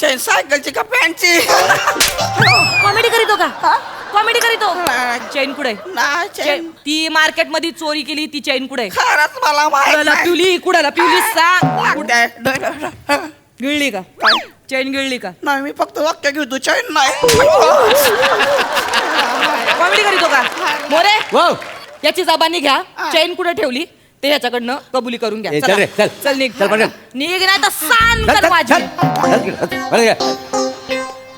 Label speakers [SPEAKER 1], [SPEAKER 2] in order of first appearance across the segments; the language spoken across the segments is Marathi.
[SPEAKER 1] चैन सायकलची का पॅन्टची?
[SPEAKER 2] कॉमेडी करीतो का? कॉमेडी करीतो. चैन कुठे?
[SPEAKER 1] नाही चैन.
[SPEAKER 2] ती मार्केट मध्ये चोरी केली ती चैन कुठे?
[SPEAKER 1] खरंच मला माहित
[SPEAKER 2] कुडाला
[SPEAKER 1] नाही.
[SPEAKER 2] पिवली, कुडाला पिवली सांग.
[SPEAKER 1] कुठे?
[SPEAKER 2] गिळली का? चैन गिळली का?
[SPEAKER 1] नाही मी फक्त वाक्य घेतो चैन नाही.
[SPEAKER 2] कॉमेडी करीतो का? मोरे
[SPEAKER 3] वाव
[SPEAKER 2] याची जबानी घ्या. चैन कुठे ठेवली ते ह्याच्याकडनं कबुली करून घ्या.
[SPEAKER 3] ए,
[SPEAKER 2] चला.
[SPEAKER 3] चल रे, चल.
[SPEAKER 2] चल निघ.
[SPEAKER 3] चल, पटकन.
[SPEAKER 2] निघ नाही तर सान
[SPEAKER 3] चल,
[SPEAKER 2] कर
[SPEAKER 3] चल,
[SPEAKER 2] माझी.
[SPEAKER 3] चल.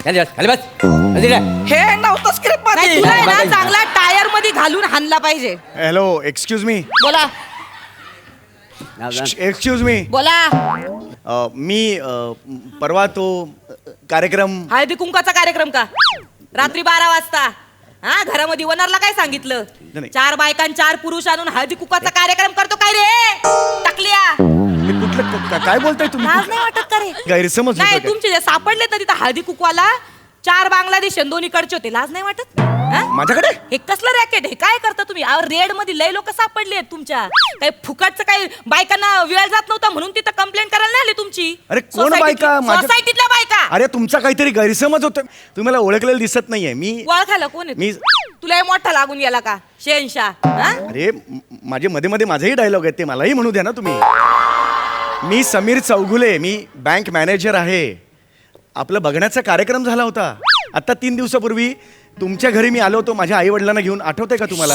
[SPEAKER 3] खाली बस, खाली बस. बस इकडे.
[SPEAKER 1] हे नव्हतं स्क्रिप्ट
[SPEAKER 2] नाही,
[SPEAKER 1] मध्ये.
[SPEAKER 2] तुला आहे ना
[SPEAKER 3] बघायचं.
[SPEAKER 2] चांगला टायर मध्ये घालून हाणला पाहिजे.
[SPEAKER 4] हॅलो एक्सक्यूज मी
[SPEAKER 2] बोला
[SPEAKER 3] नाव सांग.
[SPEAKER 4] एक्सक्यूज मी
[SPEAKER 2] बोला.
[SPEAKER 4] मी परवा तो कार्यक्रम
[SPEAKER 2] हळदी कुंकाचा कार्यक्रम का? रात्री 12 वाजता हा घरामध्ये वनरला काय सांगितलं?
[SPEAKER 4] नाही.
[SPEAKER 2] 4 बायकां 4 पुरुष आणून हळदी कुंकाचा कार्यक्रम करतो काय रे? टाकलिया.
[SPEAKER 4] हे कुठलं काय बोलताय तुम्ही?
[SPEAKER 2] लाज नाही वाटत का रे?
[SPEAKER 4] गैरसमज
[SPEAKER 2] नाही
[SPEAKER 4] होतोय काय?
[SPEAKER 2] तुमचे जे सापडले तर तिथं हळदी कुकवाला 4 बांगलादेश आणि 2 इकडचे होते. लाज नाही वाटत? हा?
[SPEAKER 4] माझ्याकडे
[SPEAKER 2] हे कसलं रॅकेट? हे काय करता तुम्ही? रेड मध्ये लय लोक सापडले आहेत तुमच्या. काही फुकटचं काही बायकांना वेळ जात नव्हता म्हणून तिथं कंप्लेंट करायला नाही आली तुमची.
[SPEAKER 4] अरे कोण बायका?
[SPEAKER 2] सोसायटीतल्या बायका.
[SPEAKER 4] अरे तुमचा काहीतरी गैरसमज होतोय. तुम्ही मला ओळखलेलं दिसत नाहीये. मी
[SPEAKER 2] ओळखायला कोण आहे?
[SPEAKER 4] मी
[SPEAKER 2] तुला हे मोठा लागून गेला का? शहनशाह हा?
[SPEAKER 4] अरे माझे मध्ये मध्ये माझेही डायलॉग आहेत ते मलाही म्हणू द्या ना तुम्ही. मी समीर चौगुले. मी बँक मॅनेजर आहे. आपला बघण्याचा कार्यक्रम झाला होता आता 3 दिवसापूर्वी. तुमच्या घरी मी आलो होतो माझ्या आई वडिलांना घेऊन. आठवतंय का तुम्हाला?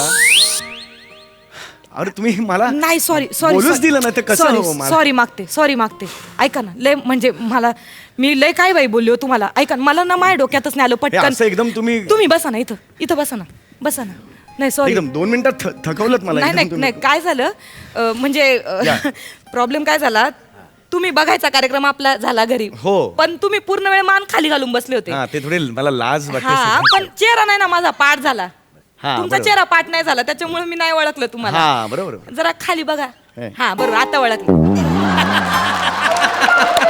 [SPEAKER 4] अरे तुम्ही मला
[SPEAKER 2] नाही सॉरी
[SPEAKER 4] बोलूच दिलं ना ते कसं हो मला?
[SPEAKER 2] सॉरी मागते ऐका ना. लय म्हणजे मी लय काय बाई बोलली हो तुम्हाला. ऐका ना, मला ना माझ्या डोक्यातच नाही आलं
[SPEAKER 4] हे
[SPEAKER 2] पटकन.
[SPEAKER 4] असं एकदम तुम्ही
[SPEAKER 2] बसा ना इथं बसा ना. नाही सॉरी.
[SPEAKER 4] एकदम 2 मिनिटात थकवलत मला
[SPEAKER 2] नाही
[SPEAKER 4] एकदम
[SPEAKER 2] नाही
[SPEAKER 4] तुम्ही.
[SPEAKER 2] नाही काय झालं म्हणजे
[SPEAKER 4] या.
[SPEAKER 2] प्रॉब्लेम काय झाला? तुम्ही बघायचा कार्यक्रम आपला झाला घरी.
[SPEAKER 4] हो.
[SPEAKER 2] पण तुम्ही पूर्ण वेळ मान खाली घालून बसले होते.
[SPEAKER 4] हा ते थोडे मला लाज
[SPEAKER 2] हा
[SPEAKER 4] वाटते.
[SPEAKER 2] पण चेहरा नाही ना माझा पाठ झाला.
[SPEAKER 4] हा,
[SPEAKER 2] तुमचा
[SPEAKER 4] बरोबर.
[SPEAKER 2] चेहरा पाठ नाही झाला त्याच्यामुळे मी नाही ओळखलं तुम्हाला.
[SPEAKER 4] हा बरोबर.
[SPEAKER 2] जरा खाली बघा.
[SPEAKER 4] हे.
[SPEAKER 2] हा बरोबर आता ओळखलं.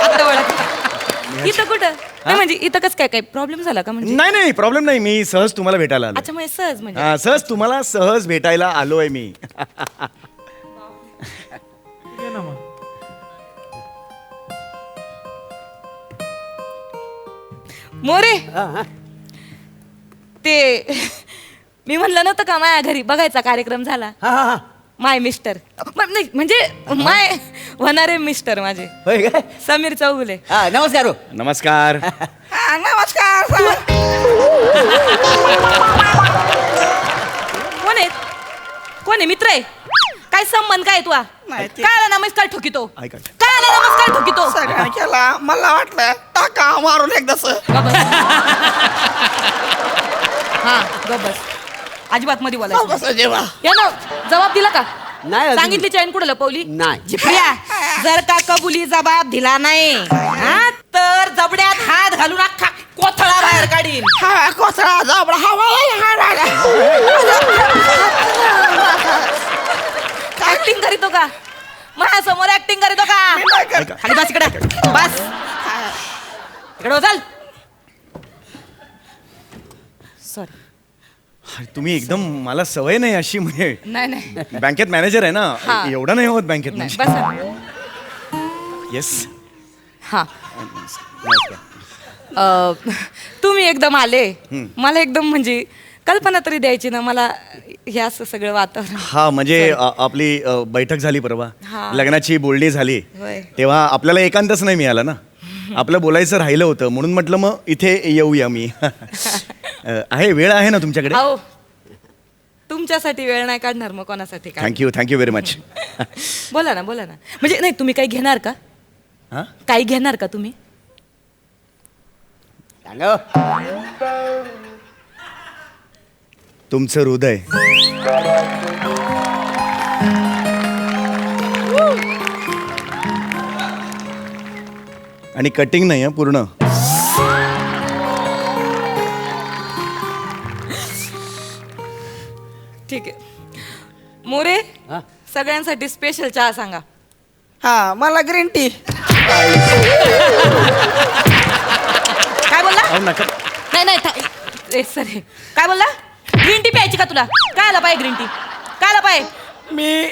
[SPEAKER 2] आता ओळखलं. इथं कुठं? नाही म्हणजे इथं कसं काय प्रॉब्लेम झाला का म्हणजे?
[SPEAKER 4] नाही नाही प्रॉब्लेम नाही. मी सहज तुम्हाला भेटायला आलो.
[SPEAKER 2] अच्छा म्हणजे सहज म्हणजे.
[SPEAKER 4] हा सहज तुम्हाला सहज भेटायला आलोय मी.
[SPEAKER 2] मोरे
[SPEAKER 3] हा, हा.
[SPEAKER 2] ते मी म्हणलं नव्हतं का माझ्या घरी बघायचा कार्यक्रम झाला.
[SPEAKER 3] हा, हा, हा.
[SPEAKER 2] माय मिस्टर नाही म्हणजे माय होणारे मिस्टर माझे
[SPEAKER 3] होय काय?
[SPEAKER 2] समीर चौगुले.
[SPEAKER 3] हा, नमस्कार हो.
[SPEAKER 4] नमस्कार.
[SPEAKER 1] हा, नमस्कार.
[SPEAKER 2] कोण आहे मित्र आहे? काय संबंध काय तुला?
[SPEAKER 1] नाही, ते-
[SPEAKER 2] काय नमस्कार ठोकितो?
[SPEAKER 4] ऐका.
[SPEAKER 2] काय नमस्कार ठोकितो?
[SPEAKER 1] सगळ्यांनी केला. मला वाटलं टाका मारून एकदाच.
[SPEAKER 2] हा गबस अजिबात मध्ये बोलायचं
[SPEAKER 1] कसं जेव्हा
[SPEAKER 2] या ना. जबाब दिला का?
[SPEAKER 3] नाही अजून.
[SPEAKER 2] सांगितली चैन कुठं लपवली?
[SPEAKER 3] नाही.
[SPEAKER 2] जिप्रिया जर का कबुली जबाब दिला नाही हा, तर जबड्यात हात घालून अख्खा कोथळा बाहेर काढीन.
[SPEAKER 1] हा कोसळा जाबडा
[SPEAKER 2] ऍक्टिंग करीतो का? माझ्यासमोर ऍक्टिंग करीतो का?
[SPEAKER 4] ऐका.
[SPEAKER 2] खाली बस इकडे. बस इकडे हो, चल. सॉरी.
[SPEAKER 4] अरे, तुम्ही एकदम मला सवय नाही अशी म्हणजे
[SPEAKER 2] नाही
[SPEAKER 4] बँकेत मॅनेजर आहे ना.
[SPEAKER 2] हा.
[SPEAKER 4] एवढं नाही होत बँकेत
[SPEAKER 2] नाही
[SPEAKER 4] म्हणजे.
[SPEAKER 2] बस.
[SPEAKER 4] येस.
[SPEAKER 2] हा तुम्ही एकदम आले. मला एकदम म्हणजे कल्पना तरी द्यायची ना मला हे असं सगळं वातावरण.
[SPEAKER 4] हा म्हणजे आपली बैठक झाली परवा.
[SPEAKER 2] हा.
[SPEAKER 4] लग्नाची बोलणी झाली
[SPEAKER 2] होय.
[SPEAKER 4] तेव्हा आपल्याला एकांतच नाही मिळाला ना. आपलं बोलायचं राहिलं होतं म्हणून म्हटलं मग इथे येऊया मी. आहे वेळ आहे ना तुमच्याकडे?
[SPEAKER 2] अहो तुमच्यासाठी वेळ नाही काढणार मग कोणासाठी काय?
[SPEAKER 4] Thank you very much.
[SPEAKER 2] बोला ना म्हणजे नाही तुम्ही काही घेणार का?
[SPEAKER 4] हा
[SPEAKER 2] काही घेणार का तुम्ही?
[SPEAKER 3] सांगा हो.
[SPEAKER 4] तुमचं हृदय. आणि कटिंग नाही आहे पूर्ण.
[SPEAKER 2] ठीक आहे. मोरे
[SPEAKER 3] हा?
[SPEAKER 2] सगळ्यांसाठी स्पेशल चहा सांगा.
[SPEAKER 1] हा मला ग्रीन टी.
[SPEAKER 2] काय बोलला?
[SPEAKER 4] अहो, नका.
[SPEAKER 2] नाही सर काय बोलला? ग्रीन टी प्यायची का तुला? काय आला पाहिजे ग्रीन टी? काय आला पाहिजे?
[SPEAKER 1] मी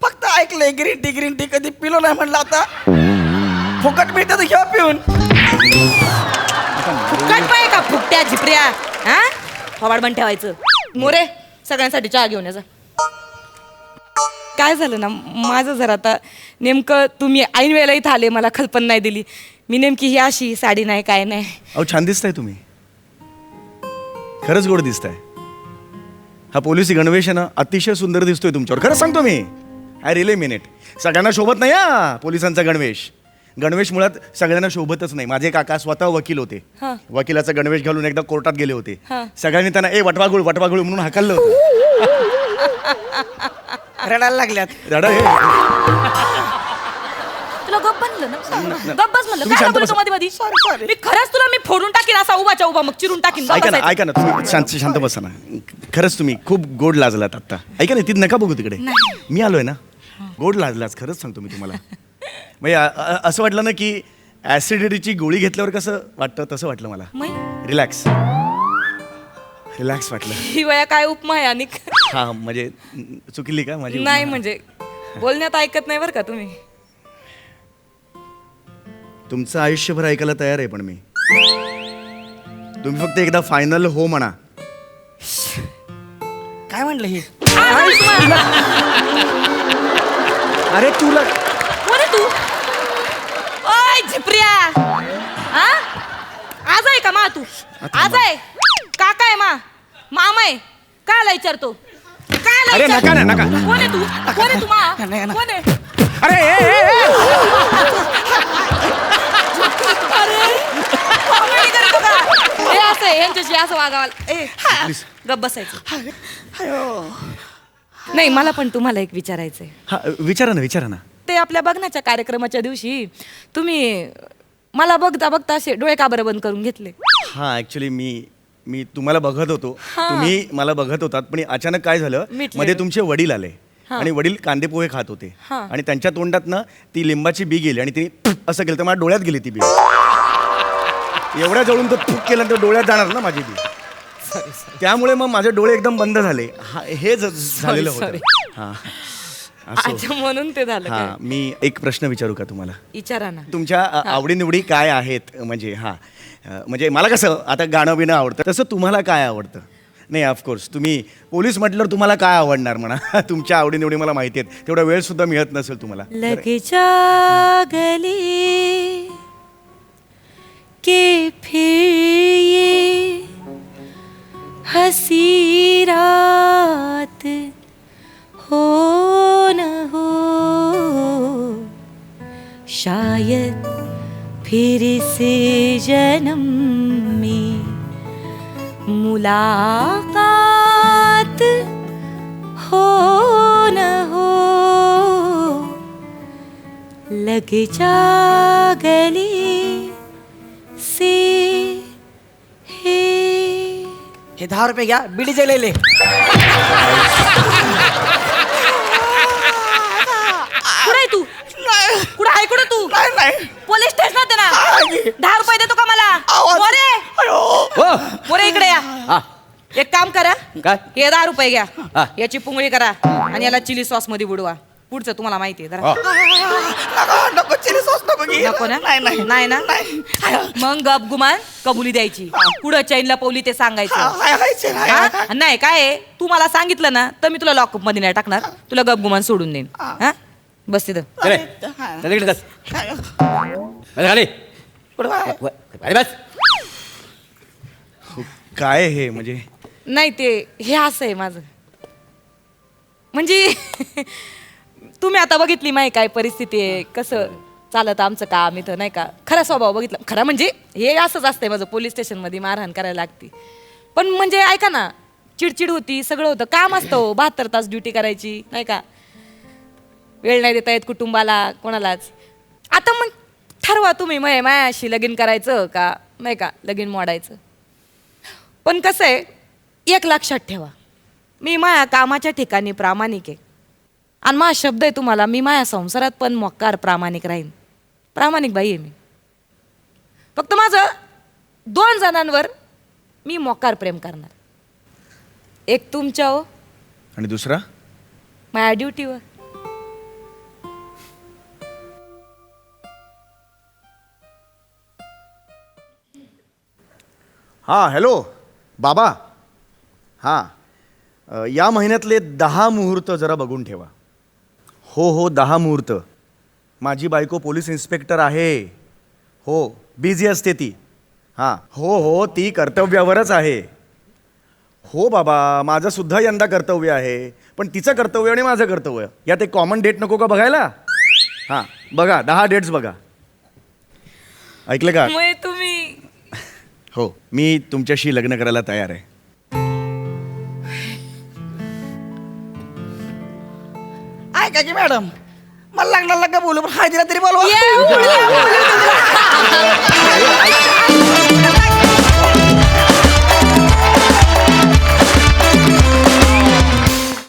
[SPEAKER 1] फक्त ऐकलंय ग्रीन टी कधी पिलो नाही म्हणलं. आता फुकट मिळतं तर घ्या पिऊन.
[SPEAKER 2] फुकट पाय का फुकट्या झिपऱ्या हा फवाड पण ठेवायचं मोरे सगळ्यांसाठी चहा घेऊन याचा. काय झालं ना माझं जर आता नेमकं तुम्ही ऐन वेळेला इथं आले मला कल्पना नाही दिली मी नेमकी ही अशी साडी नाही काय नाही.
[SPEAKER 4] अहो छान दिसताय तुम्ही खरंच गोड दिसताय. हा पोलिसी गणवेश आहे ना अतिशय सुंदर दिसतोय तुमच्यावर खरंच सांगतो मी. आय रिले मिनिट सगळ्यांना शोभत नाही हा पोलिसांचा गणवेश. गणवेश मुळात सगळ्यांना शोभतच नाही. माझे काका स्वतः वकील होते.
[SPEAKER 2] हा.
[SPEAKER 4] वकिलाचा गणवेश घालून एकदा कोर्टात गेले होते.
[SPEAKER 2] हा.
[SPEAKER 4] सगळ्यांनी त्यांना वटवागुळ वटवागुळ म्हणून हाकललं होतं.
[SPEAKER 1] रडायला लागल्यात.
[SPEAKER 4] रडा हे
[SPEAKER 2] तुला गप बनलं ना गप बस म्हणलं
[SPEAKER 4] तुम्ही
[SPEAKER 2] काय
[SPEAKER 4] शांत
[SPEAKER 2] बोलतो
[SPEAKER 4] बसा.
[SPEAKER 2] मध्ये मध्ये
[SPEAKER 1] Sorry.
[SPEAKER 2] मी खरंच तुला मी फोडून टाकीन असा उभाच्या उभा मग चिरून टाकीन गप
[SPEAKER 4] ऐका ना
[SPEAKER 2] बसायचं.
[SPEAKER 4] ऐका ना तुम्ही शांत बसा ना. खरंच तुम्ही खूप गोड लाजलात आता. ऐका ना ती नका बघू तिकडे. मी आलोय ना गोड लाजलाच खरंच सांगतो मी तुम्हाला. म्हणजे असं वाटलं ना की ऍसिडिटीची गोळी घेतल्यावर कसं वाटतं तसं वाटलं मला.
[SPEAKER 2] मग
[SPEAKER 4] रिलॅक्स रिलॅक्स वाटलं.
[SPEAKER 2] ही वया काय उपमा आहे आणि
[SPEAKER 4] हा म्हणजे चुकली का माझी.
[SPEAKER 2] नाही म्हणजे बोलण्यात ऐकत नाही बरं का तुम्ही.
[SPEAKER 4] तुमचं आयुष्यभर ऐकायला तयार आहे पण मी. तुम्ही फक्त एकदा फायनल हो म्हणा.
[SPEAKER 1] काय म्हणलं हे?
[SPEAKER 4] अरे तुला
[SPEAKER 2] कोण आहे तू ओय झिपऱ्या हा आज आहे का मा तू आज आहे काका आहे मामा आहे काय विचारतो काय
[SPEAKER 4] अरे नका ना नका.
[SPEAKER 2] कोण आहे तू मा
[SPEAKER 1] नाही, नाही.
[SPEAKER 2] कोण आहे
[SPEAKER 4] अरे
[SPEAKER 2] अरे comedy करतो का? हे असं आहे, ह्यांच्याशी असं वागावं
[SPEAKER 4] Please.
[SPEAKER 2] गप बसायचं.
[SPEAKER 1] अयो.
[SPEAKER 2] नाही मला पण तुम्हाला एक विचारायचंय.
[SPEAKER 4] हा विचारा ना.
[SPEAKER 2] ते आपल्या बघण्याच्या कार्यक्रमाच्या दिवशी तुम्ही मला बघता बघता असे डोळे का बरं बंद करून घेतले.
[SPEAKER 4] हा ऍक्च्युली मी तुम्हाला बघत होतो.
[SPEAKER 2] हा.
[SPEAKER 4] तुम्ही मला बघत होतात पण अचानक काय झालं
[SPEAKER 2] मिटले.
[SPEAKER 4] मध्ये तुमचे वडील आले
[SPEAKER 2] हा.
[SPEAKER 4] आणि वडील कांदे पोहे खात होते
[SPEAKER 2] हा.
[SPEAKER 4] आणि त्यांच्या तोंडात ना ती लिंबाची बी गेली आणि ती असं केलं तर माझ्या डोळ्यात गेली ती बी. एवढ्या जवळून तर थूक केलं तर डोळ्यात जाणार ना माझी बी. त्यामुळे मग माझे डोळे एकदम बंद झाले. हे झालेलं होतं.
[SPEAKER 2] sorry.
[SPEAKER 4] हा असो.
[SPEAKER 2] अच्छा म्हणून ते झालं
[SPEAKER 4] हा
[SPEAKER 2] काय?
[SPEAKER 4] मी एक प्रश्न विचारू का तुम्हाला.
[SPEAKER 2] विचारा ना.
[SPEAKER 4] तुमच्या आवडीनिवडी काय आहेत म्हणजे म्हणजे मला कसं आता गाणं बिणं आवडतं तसं तुम्हाला काय आवडतं. नाही ऑफकोर्स तुम्ही पोलीस म्हटल्यावर तुम्हाला काय आवडणार म्हणा. तुमच्या आवडीनिवडी मला माहिती आहेत. तेवढा वेळ सुद्धा मिळत नसेल तुम्हाला.
[SPEAKER 2] लग जा गले के फिर ये हसी रात हो न हो शायद फिर से जन्म में मुलाकात हो न हो लग जा गले से
[SPEAKER 1] हे 10 रुपये घ्या बिडी जलेले.
[SPEAKER 2] कुठे तू कुठे आहे कुठे तू
[SPEAKER 1] नाही
[SPEAKER 2] पोलीस स्टेशनात आहे ना. 10 रुपये देतो का मला
[SPEAKER 1] आवाज.
[SPEAKER 2] मोरे
[SPEAKER 1] अयो.
[SPEAKER 3] हो
[SPEAKER 2] मोरे इकडे या.
[SPEAKER 3] हा
[SPEAKER 2] एक काम करा
[SPEAKER 3] काय
[SPEAKER 2] हे 10 रुपये घ्या
[SPEAKER 3] हा.
[SPEAKER 2] याची पुंगळी करा आणि याला चिली सॉस मध्ये बुडवा. पुढचं तुम्हाला माहिती आहे जरा
[SPEAKER 3] हो.
[SPEAKER 1] नको चिली सॉस नको घे.
[SPEAKER 2] नको ना
[SPEAKER 1] नाही
[SPEAKER 2] नाही ना मग गप गुमान कबुली द्यायची. पुढं चैनला पवली ते सांगायचं. हा? नाही काय आहे, तू मला सांगितलं ना तर मी तुला लॉकअप मध्ये नाही टाकणार. तुला गप गुमान सोडून देईन. हा बस तिथं
[SPEAKER 3] चले चल इकडे बस. बस खाली अरे बस.
[SPEAKER 4] काय हे म्हणजे
[SPEAKER 2] नाही ते हे असं आहे माझं म्हणजे तुम्ही आता बघितली माही काय परिस्थिती आहे कसं चालत आमचं काम इथं नाही का. खरा स्वभाव बघितला खरा म्हणजे हे असंच असतंय माझं. पोलीस स्टेशनमध्ये मारहाण करायला लागती पण म्हणजे ऐका ना चिडचिड होती सगळं होतं. काम असतं 72 तास ड्युटी करायची नाही का. वेळ नाही देता येत कुटुंबाला कोणालाच. आता मग ठरवा तुम्ही मायाशी लगीन करायचं का नाही का लगीन मोडायचं. पण कसं आहे एक लक्षात ठेवा मी माया कामाच्या ठिकाणी प्रामाणिक आहे आणि माझा शब्द आहे तुम्हाला मी माया संसारात पण मोक्कार प्रामाणिक राहीन. प्रामाणिक बाई आहे मी. फक्त माझं 2 जणांवर मी मोक्कार प्रेम करणार. एक तुमच्यावर
[SPEAKER 4] आणि दुसरा
[SPEAKER 2] माझ्या ड्युटीवर.
[SPEAKER 4] हां हॅलो बाबा हां या महिन्यातले 10 मुहूर्त जरा बघून ठेवा. हो 10 मुहूर्त. माझी बायको पोलीस इन्स्पेक्टर आहे. हो बिझी असते ती. हां हो ती कर्तव्यावरच आहे. हो बाबा माझं सुद्धा यंदा कर्तव्य आहे, पण तिचं कर्तव्य आणि माझं कर्तव्य यात एक कॉमन डेट नको का बघायला? हां बघा 10 डेट्स बघा. ऐकलं का?
[SPEAKER 2] मग तुम्ही
[SPEAKER 4] हो मी तुमच्याशी लग्न करायला तयार आहे.
[SPEAKER 1] ऐका की मॅडम, मला लागणार का बोलू, पण हळदीला तरी बोलवा.
[SPEAKER 2] ये, बोलू द्या.